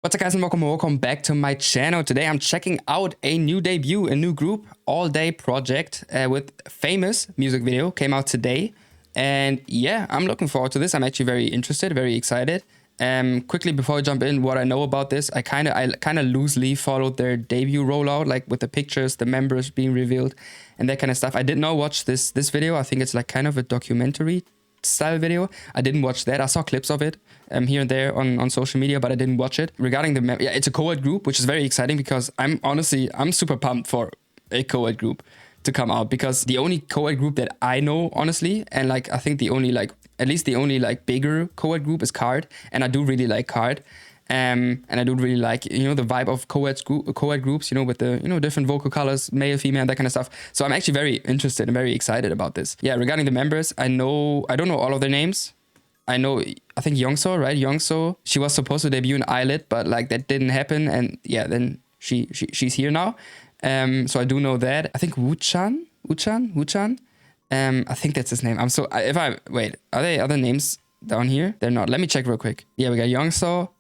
What's up guys and welcome back to my channel. Today I'm checking out a new debut, a new group, Allday project with famous music video came out today. And yeah, I'm looking forward to this. I'm actually very interested, very excited. Quickly before I jump in, what I know about this, I kind of loosely followed their debut rollout, like with the pictures, the members being revealed and that kind of stuff. I did not watch this video. I think it's like kind of a documentary style video. I didn't watch that. I saw clips of it here and there on social media, but I didn't watch it. Regarding the yeah, it's a co-ed group, which is very exciting because I'm super pumped for a co-ed group to come out, because the only co-ed group that I know, honestly, and like I think the only bigger co-ed group is Card, and I do really like Card. And I do really like, the vibe of co-ed groups, with the, different vocal colors, male, female, that kind of stuff. So I'm actually very interested and very excited about this. Yeah, regarding the members, I don't know all of their names. I think Youngso, right? Youngso, she was supposed to debut in Eyelid, but like that didn't happen. And yeah, then she's here now. So I do know that. I think Wuchan. I think that's his name. Wait, are there other names down here? They're not. Let me check real quick. Yeah, we got Youngso,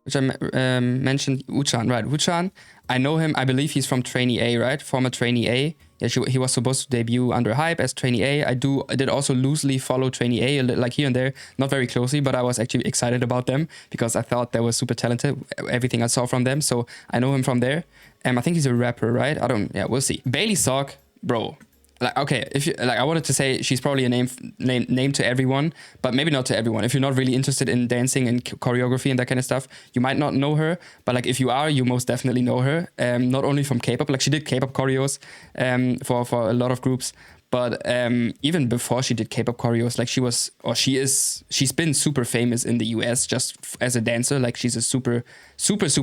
which I mentioned. Wuchan, right? Wuchan, I know him. I believe he's from Trainee A, right? Former Trainee A. Yeah, he was supposed to debut under Hype as Trainee A. I did also loosely follow Trainee A, like here and there, not very closely, but I was actually excited about them because I thought they were super talented, everything I saw from them. So I know him from there. I think he's a rapper, right? Yeah, we'll see. Bailey Sock, bro. Like, okay, I wanted to say she's probably a name to everyone, but maybe not to everyone. If you're not really interested in dancing and choreography and that kind of stuff, you might not know her. But like, if you are, you most definitely know her. Not only from K-pop, like she did K-pop choreos for a lot of groups. But even before she did K-pop choreos, like she's been super famous in the US just as a dancer. Like she's a super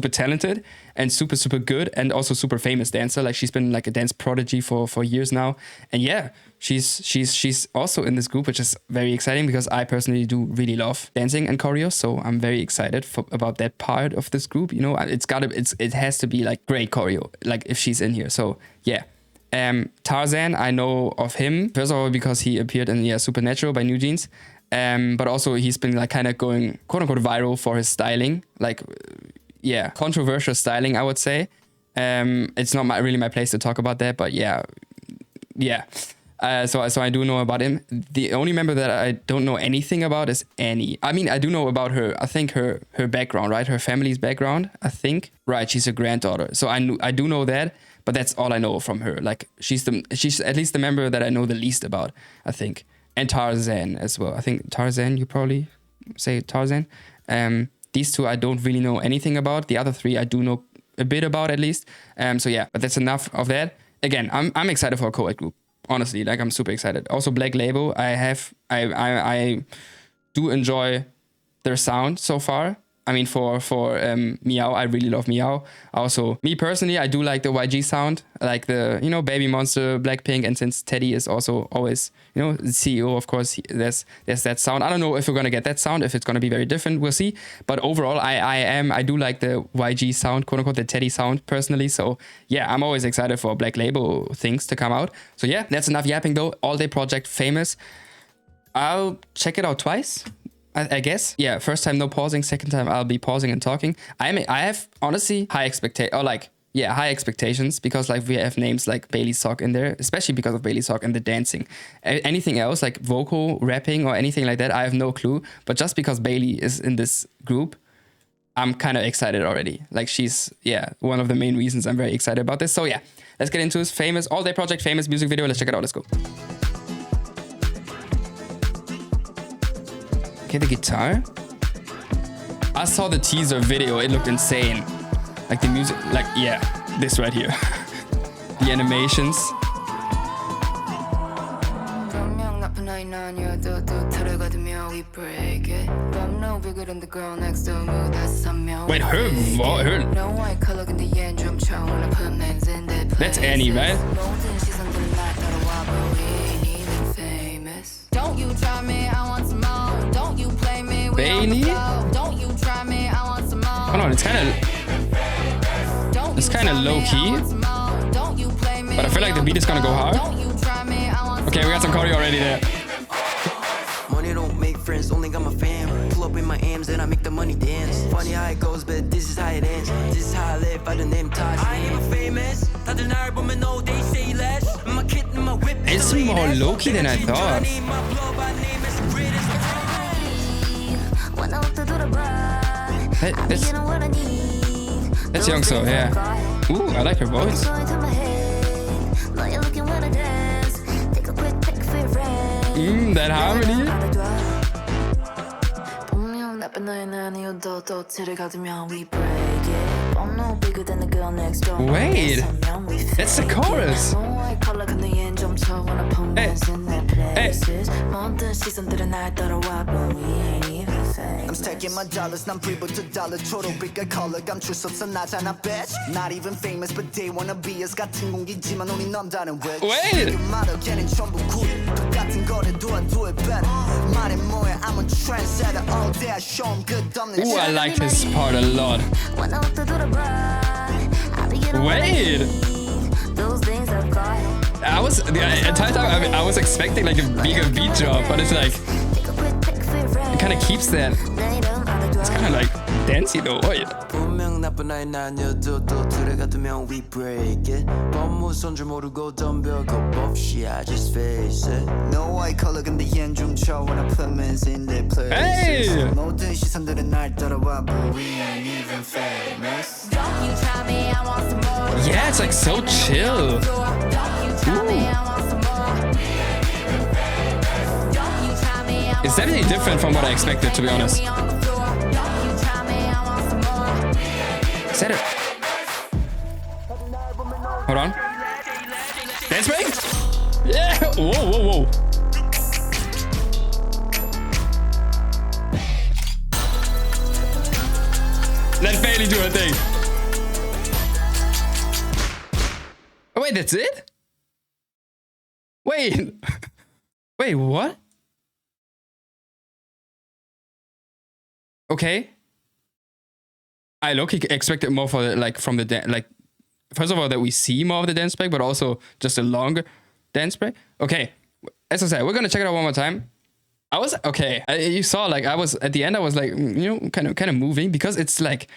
talented and super good and also super famous dancer. Like she's been like a dance prodigy for years now. And yeah, she's also in this group, which is very exciting because I personally do really love dancing and choreo. So I'm very excited about that part of this group. It has to be like great choreo, like if she's in here. So yeah. Tarzan, I know of him, first of all, because he appeared in Supernatural by New Jeans. But also he's been like kind of going quote unquote viral for his styling, like, yeah, controversial styling, I would say. It's not really my place to talk about that, but yeah. So I do know about him. The only member that I don't know anything about is Annie. I mean, I do know about her. I think her background, right? Her family's background, I think. Right, she's a granddaughter. So I do know that. But that's all I know from her. Like she's at least the member that I know the least about, I think. And Tarzan as well. I think Tarzan, you probably say Tarzan. These two I don't really know anything about. The other three I do know a bit about at least. So yeah, but that's enough of that. Again, I'm excited for a co-ed group. Honestly, like I'm super excited. Also Black Label, I do enjoy their sound so far. I mean, for Meow, I really love Meow. Also, me personally, I do like the YG sound, like the, Baby Monster, Blackpink, and since Teddy is also always, the CEO, of course, there's that sound. I don't know if we're gonna get that sound, if it's gonna be very different, we'll see. But overall, I do like the YG sound, quote unquote, the Teddy sound personally. So yeah, I'm always excited for Black Label things to come out. So yeah, that's enough yapping though. Allday project, famous. I'll check it out twice. I guess. Yeah, first time no pausing, second time I'll be pausing and talking. I have honestly high expectations because like we have names like Bailey Sock in there, especially because of Bailey Sock and the dancing. Anything else like vocal, rapping or anything like that, I have no clue. But just because Bailey is in this group, I'm kind of excited already. Like she's, one of the main reasons I'm very excited about this. So yeah, let's get into this famous Allday project, famous music video. Let's check it out. Let's go. The guitar. I saw the teaser video, it looked insane. Like the music, like, yeah, this right here. The animations. Wait, her. That's Annie, right? Don't you try me, I want some more. Don't you play me, Bailey? Don't you try me, I want some more. Hold on, it's kind of low key. But I feel like the beat is gonna go hard. Okay, we got some choreo already there. Money don't make friends, only got my fam. up in my M's and I make the money dance. Funny how it goes, but this is how it ends. This is how I live by the name Taj. I ain't even famous. 다들 날 보면 no, they say less. My kid and my whip. It's more low-key than I thought. Hey, that's young, so yeah. Ooh, I like her voice. That harmony. Wait, that's the chorus. I'm stacking my dollars, 난 불부터 달러 초록빛깔 color 감출 수 없어 나잖아 bitch. Not even famous but they wanna be us 같은 공기지만 우리 남다른 왜 Wait. 말어 걔는 전부 구리 똑같은 거래 do I do it better 말해 뭐해 I'm a trendsetter all day I show 'em 끝없는 Ooh, I like this part a lot. Wait. I was the entire time I was expecting like a bigger beat drop, but it's like it kind of keeps that. It's kind of like dancey though. Wait. 분명 나쁜 아이 나녀도 또 둘에 같으면 we break it. 법무선 줄 모르고 덤벼 겁 없이 I just face it. No eye color 근데 얜 좀 쳐 when I put men's in their places. Hey. 모든 시선들은 날 따라와 but we ain't even famous. Yeah, it's like so chill. It's definitely different from what I expected, to be honest. Set it. Hold on. Dance break? Yeah! Whoa, whoa, whoa. Let Bailey do her thing. Oh, wait, that's it? Wait. Wait, what? Okay. I low-key expected more for the, like from the like first of all that we see more of the dance break, but also just a longer dance break. Okay, as I said, we're gonna check it out one more time. I was okay. You saw like I was at the end. I was like kind of moving because it's like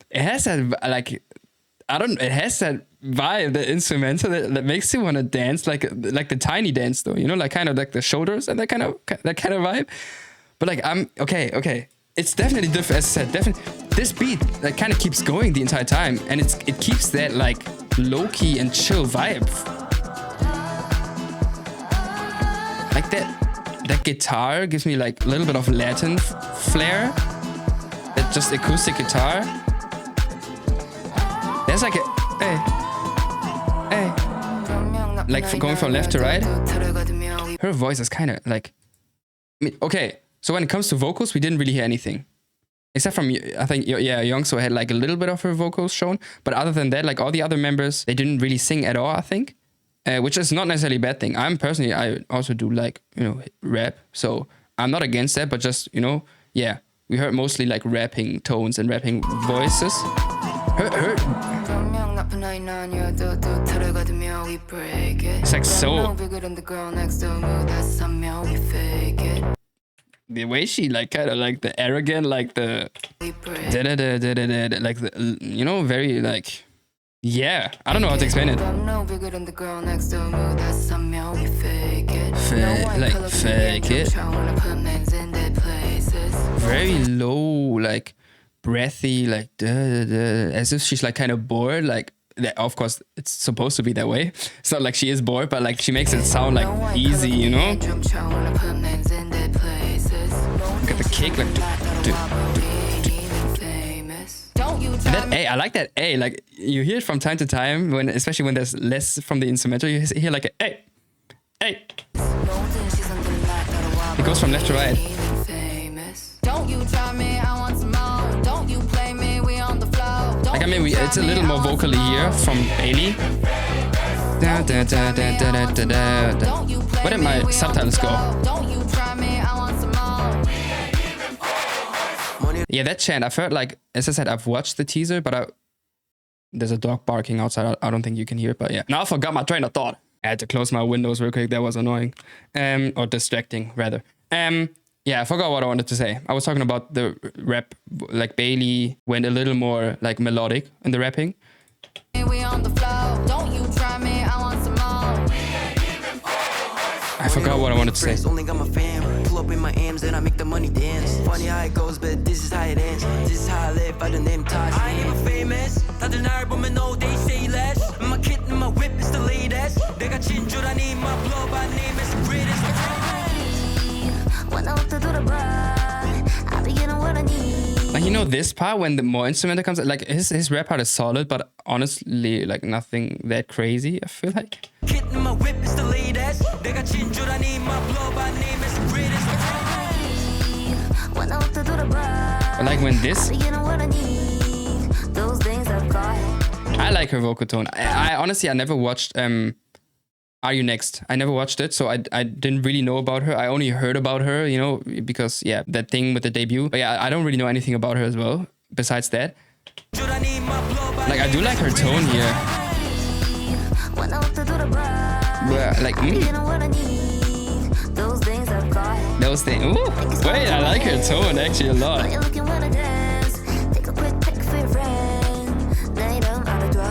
it has that like it has that vibe, the instrumental that makes you want to dance like the tiny dance though. Like kind of like the shoulders and that kind of vibe. But like I'm okay. It's definitely different, as I said, definitely. This beat like kind of keeps going the entire time, and it keeps that like low-key and chill vibe. Like that guitar gives me like a little bit of Latin flair. That just acoustic guitar. There's like a hey, like going from left to right. Her voice is kind of like, okay. So when it comes to vocals, we didn't really hear anything. Except from, I think, yeah, Youngso had like a little bit of her vocals shown. But other than that, like all the other members, they didn't really sing at all, I think. Which is not necessarily a bad thing. I also do like, rap. So I'm not against that, but just, yeah. We heard mostly like rapping tones and rapping voices. It's like so... The way she like kind of like the arrogant, like the like the very like, yeah, I don't know how to explain it. Fake it. Very low, like breathy, like as if she's like kind of bored. Like of course it's supposed to be that way. It's not like she is bored, but like she makes it sound like easy, Look at the kick, like that A, I like that A. Like you hear it from time to time especially when there's less from the instrumental. You hear like a A. It goes from left to right. Like it's a little more vocally here from Bailey. Where did my subtitles go? Yeah, that chant, I've heard, like, as I said, I've watched the teaser, but there's a dog barking outside. I don't think you can hear it, but yeah. Now I forgot my train of thought. I had to close my windows real quick. That was annoying. Or distracting, rather. Yeah, I forgot what I wanted to say. I was talking about the rap, like Bailey went a little more like melodic in the rapping. We on the floor. Don't you try me, I want some more. I forgot what I wanted to say. Only got my fam. Pull up in my M's, then I make the money dance. Funny how it goes, but this is how it ends. This is how I live by the name Taj. I ain't even famous. 다들 날 보면 no, they say less. My kit and my whip is the latest. 내가 진주라니 my blow by name is the greatest. When I walk through the bar, I be getting what I need. Like, you know, this part when the more instrumental comes, like his rap part is solid, but honestly, like nothing that crazy. I feel like. Kit and my whip is the latest. 내가 진주라니 my blow by name is the greatest. When I walk through the bar, But like when this, I be getting what I need. Those things I've got. I like her vocal tone. I honestly, I never watched Are You Next? I never watched it, so I didn't really know about her. I only heard about her, you know, because, yeah, that thing with the debut. But yeah, I don't really know anything about her as well, besides that. Like, I do like her tone here. When I walk through the bar, But, like, I be getting what I need. Those things I've got. those things. Ooh, wait, I like her tone actually a lot. You're looking when I dance. Take a quick pic for your friend. 내 이름 알아둬.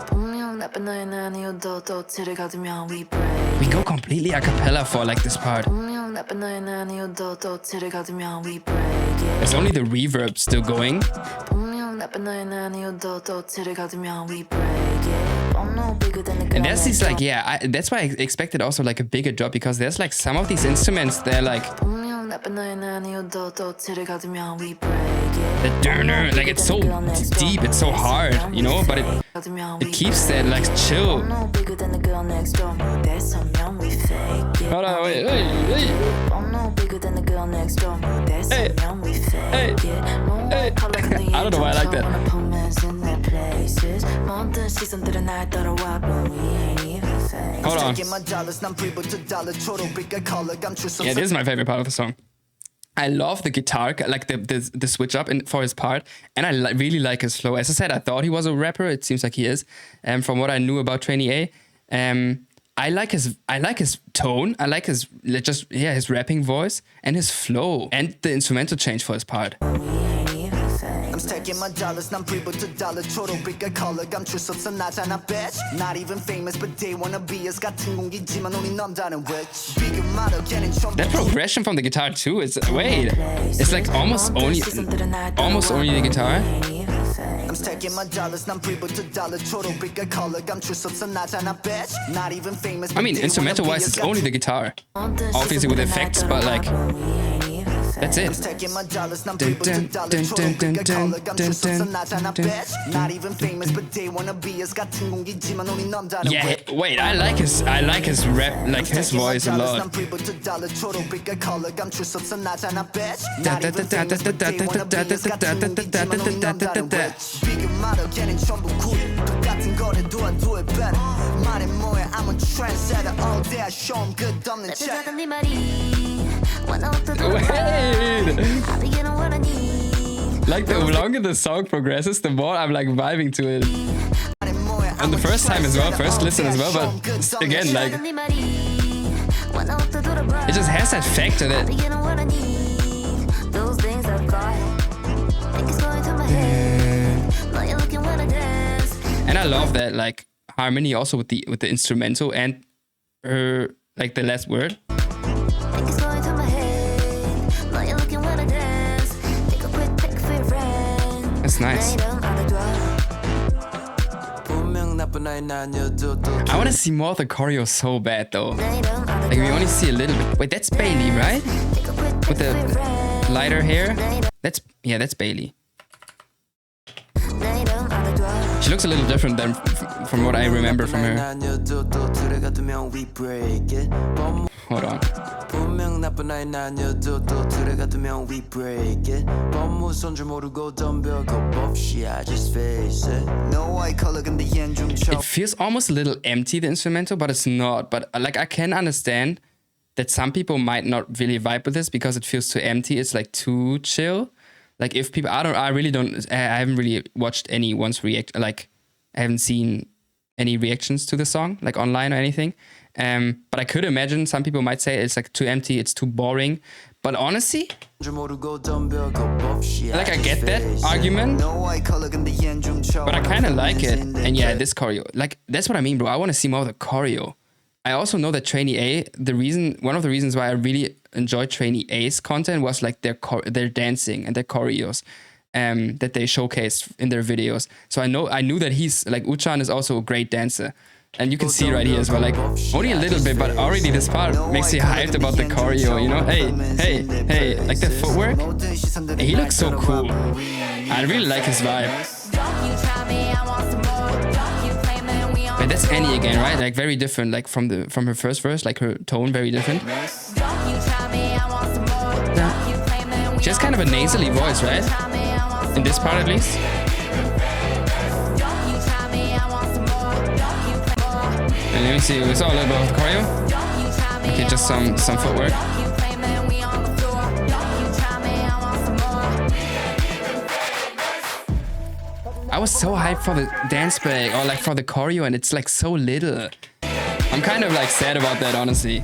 분명 나쁜 너의 아니어도 또 틀을 가두면 we break. We go completely a cappella for like this part. 분명 나쁜 너의 아니어도 또 틀을 가두면 we break it. There's only the reverb still going. 분명 나쁜 너의 아니어도 또 틀을 가두면 we break it. I'm no bigger than the girl And there's next these like, door. yeah, that's why I expected also like a bigger drop, because there's like some of these instruments, they're like, 분명 나쁜 너의 아니어도 또 틀을 가두면 we break it. the durner, like it's so deep, it's so hard, you know, but it keeps that like chill. I'm no bigger than the girl next door. 무대 서면 we fake it. Hold on, wait, hey. I'm no bigger than the girl next door. 무대 서면 we fake it. Hey. I don't know why I like that. 모든 시선들은 날 따라와, but we ain't even fake. Hold on. Taking my dollars, 난 불부터 달러 초록빛깔 color 감출 수 Yeah, this is my favorite part of the song. I love the guitar, like the switch up for his part, and I really like his flow. As I said, I thought he was a rapper. It seems like he is. From what I knew about Trainee A, I like his tone. I like his his rapping voice and his flow and the instrumental change for his part. I'm stacking my dollars, 난 불부터 달러 초록빛깔 color 감출 수 없어 나잖아 bitch. Not even famous, but they wanna be us. 같은 공기지만 우리 넘다는 witch. 비교 말어 걔는 전부 That progression from the guitar too is it's like almost only the guitar. I'm stacking my dollars, 난 불부터 달러 초록빛깔 color 감출 수 없어 나잖아 bitch. Not even famous, I mean, instrumental wise, it's only the guitar. Obviously with effects, but like that's it. Stacking my dollars, 난 불부터 달러 초록빛깔 color 감출 수 없어 나잖아 bitch. Not even famous, but they wanna be us. 같은 공기지만 우리 넘다는 Yeah, witch. wait, I like his rap, like his voice a lot. 작은 네 말이 when I walk through the Wait, I be getting what I need. like the longer the song progresses, the more I'm like vibing to it. And the first time as well, first listen as well, but again, like 작은 네 말이 when I walk through the it just has that factor I that be getting what I need. Those things I've got. Think it's going to my head. Now you're looking when I dance. and I love that like harmony also with the instrumental and her like the last word. Think it's going to my head. Now you're looking when I dance. Take a quick pic for your friend. That's nice. 내 이름 알아둬. 분명 나쁜 아이는 아니어도 또 I want to see more of the choreo so bad though. 내 이름 알아둬. Like we only see a little bit. Wait, that's Bailey, right? Take a quick pic With for your the friend. lighter hair. That's Bailey. 내 이름 알아둬. She looks a little different than from what I remember from her. 아니어도 또 틀에 가두면 we break it. Hold on. 분명 나쁜 아이는 아니어도 또 틀에 가두면 we break it. 법무선 줄 모르고 덤벼 겁 없이 I just face it. No white color 근데 얜 좀 쳐. It feels almost a little empty, the instrumental, but it's not. But like I can understand that some people might not really vibe with this because it feels too empty. It's like too chill. Like if people, I haven't really watched anyone's react. Like I haven't seen any reactions to the song, like online or anything. But I could imagine some people might say it's like too empty, it's too boring. But honestly, like I get that argument, but I kind of like it. And yeah, this choreo, like that's what I mean, bro. I want to see more of the choreo. I also know that Trainee A, one of the reasons why I really enjoyed Trainee A's content was like their dancing and their choreos that they showcased in their videos. So I knew that he's like, Uchan is also a great dancer. And you can see right here as well, like only a little bit, but already this part makes you hyped about the choreo, you know? Hey, like the footwork. He looks so cool. I really like his vibe. But that's Annie again, right? Like very different, like from her first verse, like her tone very different. She has kind of a nasally voice, right? In this part at least. And let me see, we saw a little bit of the choreo. Okay, just some footwork. I was so hyped for the dance break or like for the choreo, and it's like so little. I'm kind of like sad about that, honestly.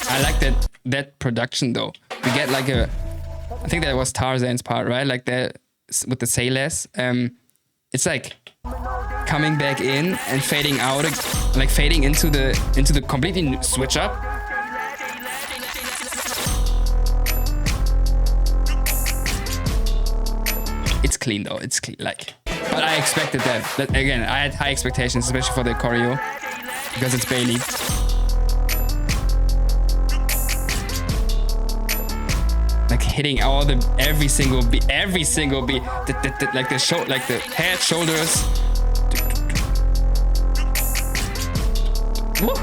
I like that production though. We get like I think that was Tarzan's part, right? Like that with the Say Less. It's like coming back in and fading out, like fading into the completely switch up. It's clean though, it's clean, like. But I expected that again, I had high expectations, especially for the choreo, because it's Bailey. Like hitting every single beat, like the head, shoulders. Woo.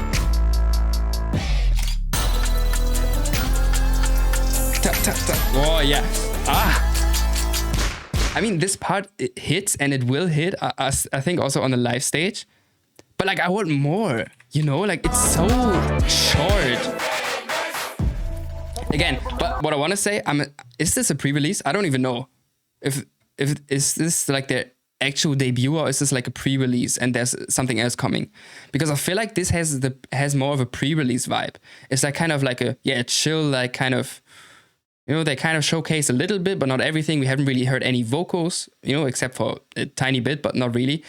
Tap, tap, tap. Oh yeah. I mean, this part, it hits and it will hit us, I think, also on the live stage. But like, I want more, you know, like it's so short. Again, but what I want to say, is this a pre-release? I don't even know if is this like their actual debut, or is this like a pre-release and there's something else coming? Because I feel like this has more of a pre-release vibe. It's like kind of like a chill, like kind of, you know, they kind of showcase a little bit, but not everything. We haven't really heard any vocals, you know, except for a tiny bit, but not really.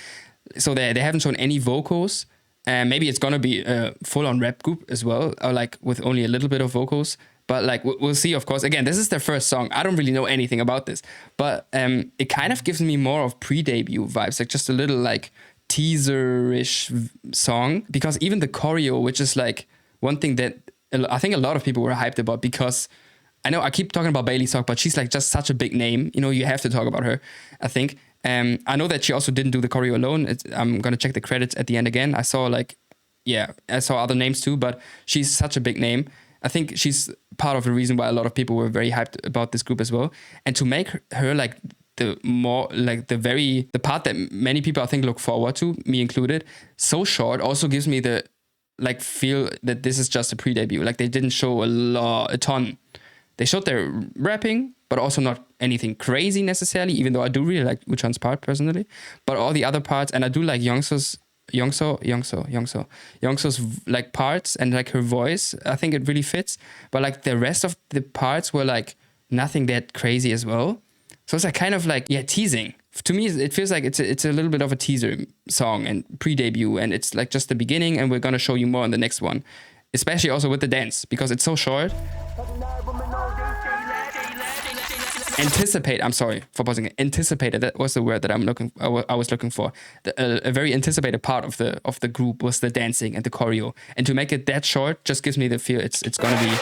So they haven't shown any vocals. And maybe it's gonna be a full-on rap group as well, or like with only a little bit of vocals. But like we'll see, of course. Again, this is their first song. I don't really know anything about this, but it kind of gives me more of pre-debut vibes, like just a little like teaser-ish song. Because even the choreo, which is like one thing that I think a lot of people were hyped about, because I know I keep talking about Bailey Sock, but she's like just such a big name. You know, you have to talk about her, I think. I know that she also didn't do the choreo alone. I'm gonna check the credits at the end again. I saw other names too, but she's such a big name. I think she's part of the reason why a lot of people were very hyped about this group as well. And to make her like the part that many people I think look forward to, me included, so short, also gives me the like feel that this is just a pre-debut. Like they didn't show a ton. They showed their rapping, but also not anything crazy necessarily, even though I do really like Uchan's part personally. But all the other parts, and I do like Youngso's like parts and like her voice, I think it really fits. But like the rest of the parts were like nothing that crazy as well. So it's like kind of like, teasing. To me, it feels like it's a little bit of a teaser song and pre-debut, and it's like just the beginning, and we're gonna show you more in the next one. Especially also with the dance, because it's so short. I'm sorry for pausing it. Anticipated, that was the word that I was looking for. A very anticipated part of the group was the dancing and the choreo. And to make it that short just gives me the feel it's gonna be,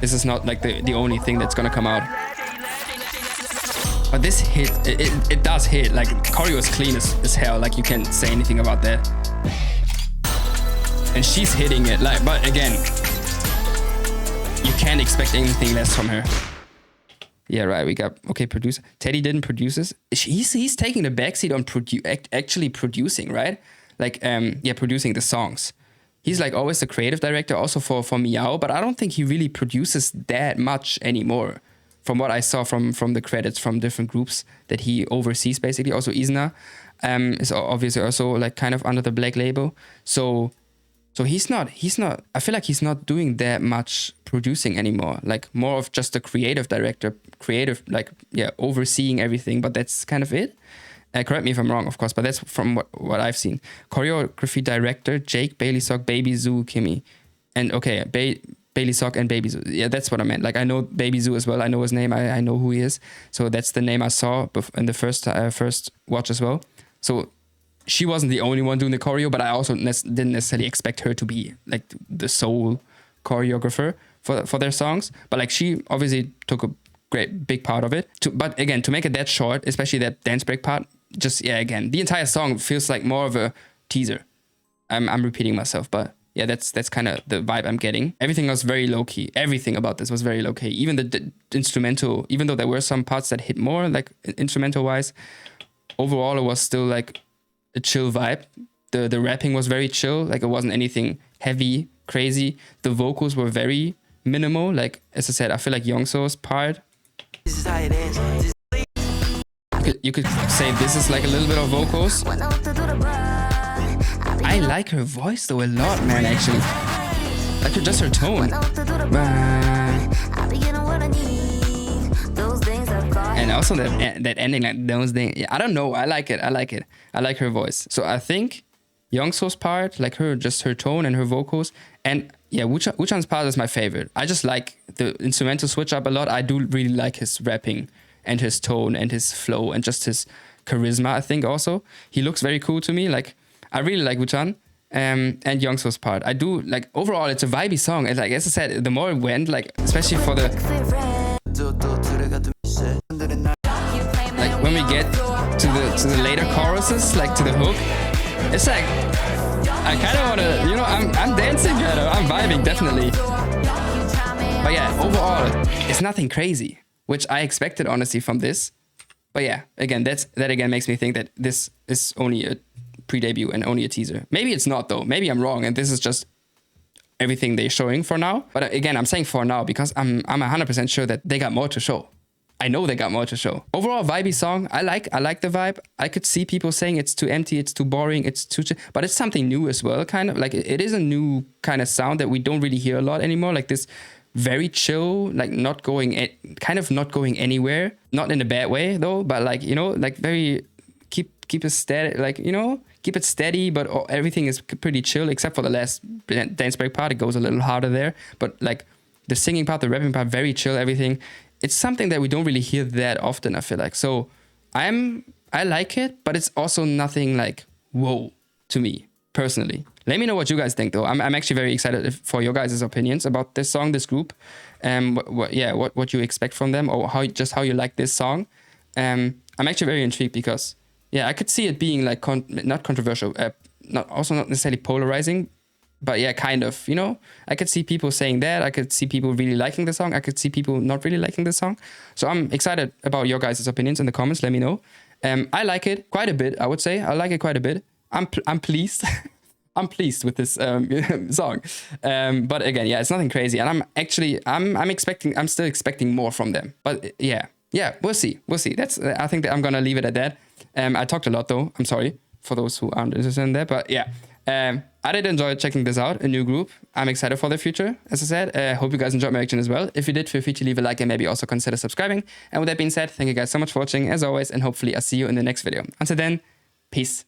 this is not like the only thing that's gonna come out. But this hit, it does hit. Like choreo is clean as hell. Like you can't say anything about that. And she's hitting it. Like, but again, you can't expect anything less from her. Yeah, right. We got producer. Teddy didn't produce this. He's taking the backseat on actually producing, right? Like producing the songs. He's like always the creative director, also for Meow, but I don't think he really produces that much anymore. from what I saw from the credits from different groups that he oversees, basically. Also Isna is obviously also like kind of under the Black Label. So he's not, I feel like he's not doing that much producing anymore. Like more of just a creative director, overseeing everything, but that's kind of it. Correct me if I'm wrong, of course, but that's from what I've seen. Choreography director, Jake, Bailey Sock, Baby Zoo, Kimmy. And okay, Bailey Sock and Baby Zoo. Yeah, that's what I meant. Like I know Baby Zoo as well. I know his name. I know who he is. So that's the name I saw in the first watch as well. So she wasn't the only one doing the choreo, but I also didn't necessarily expect her to be like the sole choreographer for their songs. But like she obviously took a big part of it. But again, to make it that short, especially that dance break part, again, the entire song feels like more of a teaser. I'm repeating myself, but yeah, that's kind of the vibe I'm getting. Everything was very low key. Everything about this was very low key. Even the instrumental, even though there were some parts that hit more, like instrumental wise, overall it was still like a chill vibe. The rapping was very chill. Like it wasn't anything heavy, crazy. The vocals were very minimal. Like as I said, I feel like Youngso's part, This is how it ends. you could say this is like a little bit of vocals. When I walk through the bar, I like her voice though a lot, man, actually. Like just her tone. when I walk through the bar, I be getting what I need. Those things I've got. And also that ending, like those things. Yeah, I don't know. I like it. I like her voice. So I think Youngso's part, like just her tone and her vocals. And yeah, Wuchan's part is my favorite. I just like the instrumental switch up a lot. I do really like his rapping and his tone and his flow and just his charisma, I think also. He looks very cool to me. Like, I really like Wuchan and Youngso's part. I do, like, overall, it's a vibey song. And like, as I said, the more it went, like, especially for the, like, when we get to the later choruses, like, to the hook, it's like, I kind of want to, you know, I'm dancing, I'm vibing, definitely. But yeah, overall, it's nothing crazy, which I expected, honestly, from this. But yeah, again, that again makes me think that this is only a pre-debut and only a teaser. Maybe it's not, though. Maybe I'm wrong, and this is just everything they're showing for now. But again, I'm saying for now because I'm 100% sure that they got more to show. I know they got more to show. Overall, vibey song. I like the vibe. I could see people saying it's too empty, it's too boring, it's too... But it's something new as well, kind of. Like, it is a new kind of sound that we don't really hear a lot anymore. Like this very chill, like not going anywhere. Not in a bad way, though, but like, you know, like very... Keep it steady, like, you know, keep it steady, but everything is pretty chill, except for the last dance break part. It goes a little harder there. But like the singing part, the rapping part, very chill, everything. It's something that we don't really hear that often, I feel like. So I like it, but it's also nothing like, whoa, to me, personally. Let me know what you guys think, though. I'm actually very excited for your guys' opinions about this song, this group. What you expect from them, or how you like this song. I'm actually very intrigued because, yeah, I could see it being like not controversial, not necessarily polarizing, but yeah, kind of, you know. I could see people saying that. I could see people really liking the song. I could see people not really liking the song. So I'm excited about your guys' opinions in the comments. Let me know. I like it quite a bit, I would say. I like it quite a bit. I'm pleased. I'm pleased with this song. But again, yeah, it's nothing crazy. And I'm still expecting more from them. But yeah, we'll see. I think that I'm going to leave it at that. I talked a lot, though. I'm sorry for those who aren't interested in that. But yeah, I did enjoy checking this out, a new group. I'm excited for the future, as I said. Hope you guys enjoyed my reaction as well. If you did, feel free to leave a like and maybe also consider subscribing. And with that being said, thank you guys so much for watching, as always, and hopefully I'll see you in the next video. Until then, peace.